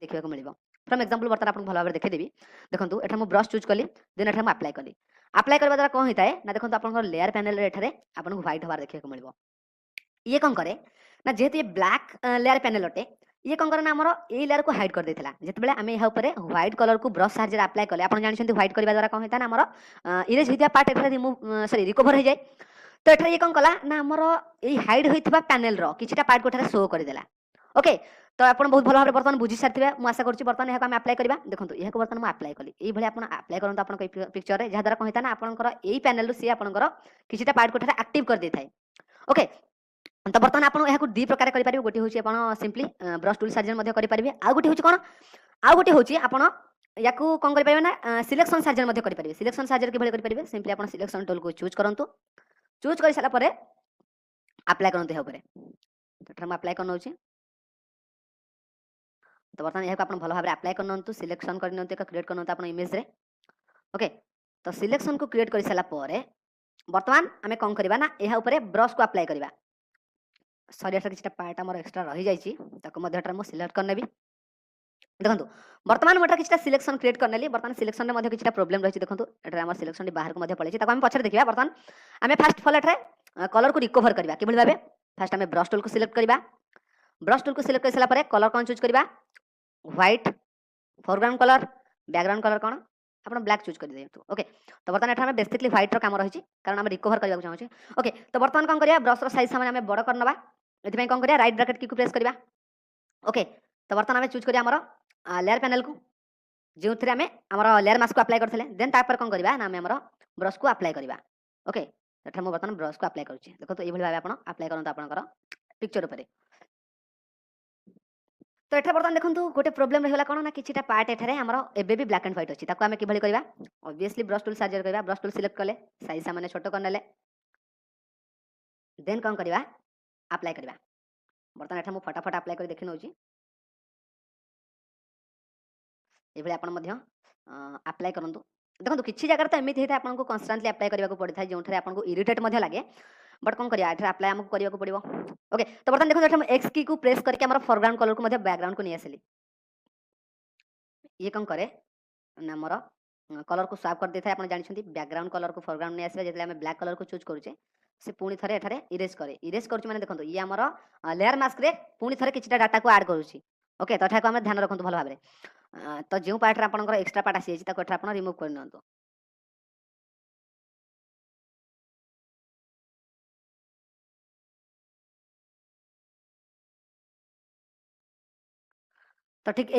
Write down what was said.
देखा मिल from example बर्तमान आपको भल भाव देखदेवी देखो एटा मुझे ब्रश चूज कली देन एटा अप्लाई कली अप्लाई करने द्वारा कौन होता है ना देखो आप लेयर पैनल आपको व्हाइट हबार देखा मिल ये कौन करे ना जेहेतु ये ब्लैक लेयर पैनल अटे ये कौन करे ना आमर ये लेयर को हाइड कर देता जिते आम यहाँ व्हाइट कलर को ब्रश साहाଯ୍य अप्लाई कले आप जानते व्हाइट करने द्वारा कौन होता है आमर इरेज होता part at remove sorry recover हो जाए तो एठार ये कौन कला ना आमर ये हाइड होता पैनल किछिटा पार्ट को एठार शो करदेला ओके तो आप बहुत भल भाव बर्तमान बुझी सारी मुझे आशा करुँच बर्तमान यहाँ आम अप्लाई करवा देखो यह बर्तमान मुझे अप्लाई कली ये आप अप्लाई करूँ आप पिक्चर में जहाँद्वारा कौन होता है ना आपंकर यही पैनल सी आपंकर किछिटा पार्ट को एक्टिव कर देता है ओके तो बर्तमान आप दी प्रकार करेंगे गोटे हूँ आप सिंपली ब्रश टूल साहाଯ୍य करेंगे आउ गोटे हूँ कौन आउ गोटे हूँ आप या कौन करेंगे ना सिलेक्शन साहाଯ୍य करेंगे सिलेक्शन साहाଯ୍य किभଳି करेंगे सिंपली आप सिलेक्शन टूल को चूज करूँ चूज कर सारा अप्लाई करूँ यहाँ मुझे अप्लाई कर तो बर्तमान यहाँ आप भल भाव अप्लाई कर सिलेक्शन कर क्रिएट कर इमेज रे ओके तो सिलेक्शन को क्रिएट कर सारापर बर्तमान आम कौन करवा ना यहाँ ब्रश को अप्लाई करवा सॉरी एटा किछटा पार्ट हमर एक्स्ट्रा रही जाइछि ताको मध्यटा मो सिलेक्ट करनेबी देखंतु वर्तमान मोटा किछटा सिलेक्शन क्रिएट करनेली वर्तमान सिलेक्शन रे मध्य किछटा प्रॉब्लम रहिछि देखंतु एटा हमर सिलेक्शन बाहर को मध्य पळैछि ताको हम पछरे देखिबा वर्तमान आमे फर्स्ट फॉल एटा कलर को रिकवर करबा किबळी भाबे फर्स्ट आमे ब्रश टूल को सिलेक्ट करबा ब्रश टूल को सिलेक्ट कर साला परे कलर कोन चूज करबा white foreground colour background colour कोन आपण ब्लैक चूज कर दियंतु ओके तो वर्तमान एटा हमें बेसिकली व्हाइट रो काम रहिछि कारण हम रिकवर करबा चाहू छी ओके तो वर्तमान कोन करिया ब्रश रो साइज सामने हमें बड़ करनबा एथि कौन करिया राइट ब्रैकेट की को प्रेस करबा ओके तो वर्तमान आमे चूज करिया हमर लेयर पैनल को जो थरे आमे हमर लेयर मास्क को अप्लाई करथले देन तापर कौन करबा ना आमे हमर ब्रश को अप्लाई करबा ओके एठा हम वर्तमान ब्रश को अप्लाई करूछी देखो तो एभली भाबे आपण अप्लाई करन आपनकर पिक्चर ऊपर तो एठा वर्तमान देखंतु गोटे प्रॉब्लम रहला कोन ना किछिटा पार्ट एठारे हमर एबे भी ब्लैक एंड व्हाइट अछि ताको आमे किभली करबा ऑब्वियसली ब्रश टूल साहाଯ୍य करबा ब्रश टूल सिलेक्ट करले साइज सामान्य छोटो करनेले देन कौन करबा अप्लाई करबा बर्तमान एठा मु फटाफट अप्लाई कर देखि नउची एभली आपण मध्य अप्लाई करंतु देखंतु किछि जगह तो एमिति हेता आपन को कांस्टेंटली अप्लाई करबा को पड़िथा जोंथरे आपन को इरिटेट मध्य लागे बट कौन करिया एठा अप्लाई हमको करबा को पड़िबो ओके तो बर्तमान देखो एठा एक्स की को प्रेस करके हमर फोरग्राउंड कलर को मध्य बैकग्राउंड को नि आसली ये कौन करे ना मोर कलर को स्वैप कर देता है आप जानते बैकग्राउंड कलर को फोरग्राउंड नहीं आसला जिते आम ब्लैक कलर को चूज करुचे से पुणी थे एठारे इरेज करे इरेज करुचे माने देखो ये आमर लेयर मास्क रे पुणी थे किछटा डाटा को ऐड करुची ओके तो एठाको आम ध्यान रखु भल भाव तो जो पार्ट आपंकर एक्स्ट्रा पार्ट आसी जाइए रिमूव कर तो ठीक